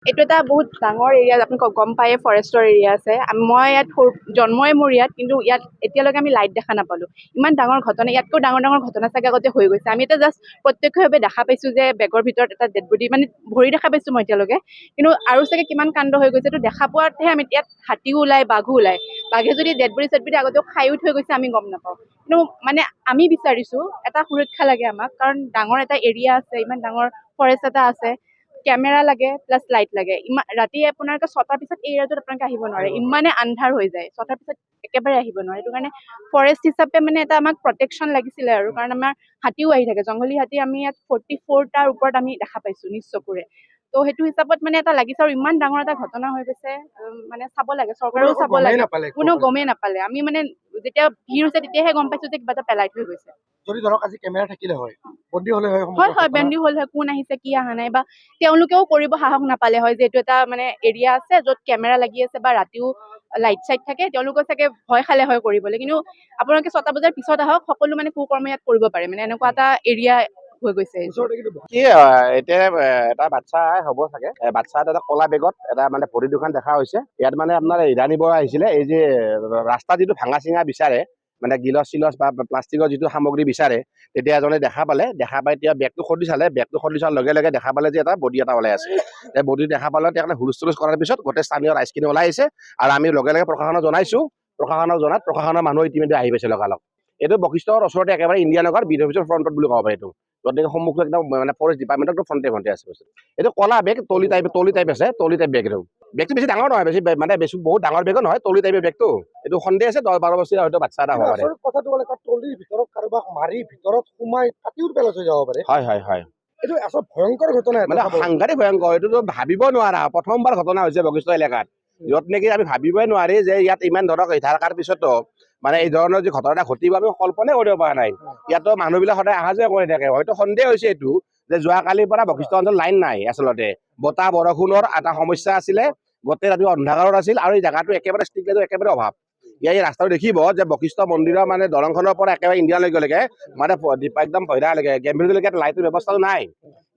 এইটো এটা বহুত ডাঙৰ এৰিয়া, আপুনি গম পায়ে ফৰেষ্টৰ এৰিয়া আছে। মই ইয়াত জন্মই মোৰ ইয়াত, কিন্তু ইয়াত এতিয়ালৈকে আমি লাইট দেখা নাপালোঁ। ইমান ডাঙৰ ঘটনা, ইয়াতকৈ ডাঙৰ ডাঙৰ ঘটনা চাগে আগতে হৈ গৈছে। আমি এতিয়া জাষ্ট প্ৰত্যক্ষভাৱে দেখা পাইছোঁ যে বেগৰ ভিতৰত এটা ডেড বডি, মানে ভৰি দেখা পাইছোঁ মই এতিয়ালৈকে, কিন্তু আৰু চাগে কিমান কাণ্ড হৈ গৈছে এইটো দেখা পোৱাতহে আমি ইয়াত হাতীও ওলায়, বাঘো ওলায়। বাঘে যদি ডেড বডি চেড বডি আগতেও খায়ো থৈ গৈছে আমি গম নাপাওঁ। কিন্তু মানে আমি বিচাৰিছোঁ এটা সুৰক্ষা লাগে আমাক, কাৰণ ডাঙৰ এটা এৰিয়া আছে, ইমান ডাঙৰ ফৰেষ্ট এটা আছে, কেমেৰা লাগে প্লাছ লাইট লাগে। ৰাতি আপোনালোকে 6টাৰ পিছত এই এৰিয়াটোত আপোনালোকে আহিব নোৱাৰে, ইমানে আন্ধাৰ হৈ যায়। 6টাৰ পিছত একেবাৰে আহিব নোৱাৰে। সেইটো কাৰণে ফৰেষ্ট হিচাপে মানে এটা আমাক প্ৰটেকশ্যন লাগিছিলে আৰু, কাৰণ আমাৰ হাতীও আহি থাকে, জংঘলী হাতী আমি ইয়াত 44টাৰ ওপৰত আমি দেখা পাইছোঁ নিজ চকুৰে। তো সেইটো হিচাপত মানে এটা লাগিছে, আৰু ইমান ডাঙৰ এটা ঘটনা হৈ গৈছে, মানে চাব লাগে, চৰকাৰেও চাব লাগে। কোনেও গমেই নাপালে। আমি মানে যেতিয়া ভিৰ হৈছে তেতিয়াহে গম পাইছোঁ যে কিবা এটা পেলাই থৈ গৈছে। যদি ধৰক আজি কেমেৰা থাকিলে হয়, বন্দী হলে হয়, হয় বন্দী হ'ল হয়, কোন আহিছে কি অহা নাই, বা তেওঁলোকেও কৰিব সাহস নাপালে হয় যে এইটো এটা মানে এৰিয়া আছে য'ত কেমেৰা লাগি আছে বা ৰাতিও লাইট চাইট থাকে, তেওঁলোকৰ চাগে ভয় খালে হয় কৰিবলৈ। কিন্তু আপোনালোকে 6টা বজাৰ পিছত আহক, সকলো মানে কুকৰ্ম ইয়াত কৰিব পাৰে, মানে এনেকুৱা এটা এৰিয়া হৈ গৈছে। কি এতিয়া এটা বাচ্ছা হ'ব চাগে, বাচ্ছা এটা কলা বেগত এটা মানে ভৰি দুখন দেখা হৈছে। ইয়াত মানে আপোনাৰ ইৰাণী বৰা আহিছিলে, এই যে ৰাস্তা যিটো ভাঙা চিঙা বিচাৰে, মানে গিলচ চিলচ বা প্লাষ্টিকৰ যিটো সামগ্ৰী বিচাৰে, তেতিয়া এজনে দেখা পালে, দেখা পাই এতিয়া বেগটো খুলি চালে, বেগটো খুলি চোৱাৰ লগে লগে দেখা পালে যে এটা বডি এটা ওলাই আছে। এই বডি দেখা পালে তেওঁক হুলস্থুল কৰাৰ পিছত গোটেই স্থানীয় ৰাইজখিনি ওলাই আহিছে, আৰু আমি লগে লগে প্ৰশাসনক জনাইছোঁ। প্ৰশাসনক জনাত প্ৰশাসনৰ মানুহ ইতিমধ্যে আহি পাইছে লগালগ। এইটো বশিষ্ঠৰ ওচৰতে একেবাৰে ইণ্ডিয়া নগৰ বিধি অফিচৰ ফ্ৰণ্টত বুলি ক'ব পাৰে। এইটো গতিকে সন্মুখত একদম মানে ফৰেষ্ট ডিপাৰ্টমেণ্টৰ ফ্ৰণ্টে আছে বস্তু। এইটো কলা বেগ, তলি টাইপ আছে, তলি টাইপ বেগ। এইটো বেগটো বেছি ডাঙৰ নহয়, বেছি বহুত ডাঙৰ বেগো নহয়, তলি টাইপৰ বেগটো। এইটো সন্দেহ আছে 10-12 বছৰীয়া হয়তো বাচ্চা এটা হ'ব পাৰে। কথাটো মানে তলিৰ ভিতৰত কাৰোবাক মাৰি ভিতৰত সোমাই কাটিও পেলাই থৈ যাব পাৰে। হয়। এইটো আচল ভয়ংকৰ ঘটনা, মানে সাংঘাতিক ভয়ংকৰ। এইটোতো ভাবিব নোৱাৰা, প্ৰথমবাৰ ঘটনা হৈছে বশিষ্ঠ এলেকাত, য'ত নেকি আমি ভাবিবই নোৱাৰি যে ইয়াত ইমান ধৰক থকাৰ পিছতো মানে এই ধৰণৰ যি ঘটনা ঘটিব আমি কল্পনাই কৰিব পৰা নাই। ইয়াতো মানুহবিলাক সদায় অহা যোৱা কৰি থাকে। হয়তো সন্দেহ হৈছে এইটো যে যোৱাকালিৰ পৰা বশিষ্ঠ অঞ্চল লাইন নাই। আচলতে বতাহ বৰষুণৰ এটা সমস্যা আছিলে, গোটেই ৰাতি অন্ধকাৰত আছিল, আৰু এই জেগাটো একেবাৰে ষ্ট্ৰীট লাইটৰ একেবাৰে অভাৱ। এই ৰাস্তাটো দেখিব যে বশিষ্ঠ মন্দিৰৰ মানে দলংখনৰ পৰা একেবাৰে ইণ্ডিয়ালৈকে মানে একদম ভৈৰালৈকে গেম্ভীৰলৈকে লাইটৰ ব্যৱস্থাটো নাই।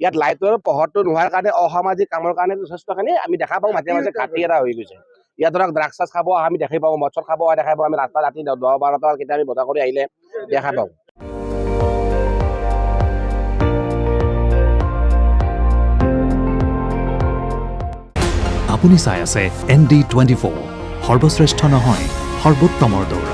ইয়াত লাইটৰ পোহৰটো নোহোৱাৰ কাৰণে অসামাজিক কামৰ কাৰণে যথেষ্টখিনি আমি দেখা পাওঁ। মাজে মাজে ঘাটি এটা হৈ গৈছে। ইয়াত ধৰক ড্ৰাগছ চাছ খাব আমি দেখাই পাওঁ, মদ চদ খাব দেখা পাওঁ। আমি ৰাস্তা ৰাতি 10-12টা কেতিয়া আমি বজাৰ কৰি আহিলে দেখা পাওঁ। আপুনি চাই আছে ND24, সৰ্বশ্ৰেষ্ঠ নহয় সৰ্বোত্তমৰ দৌৰ।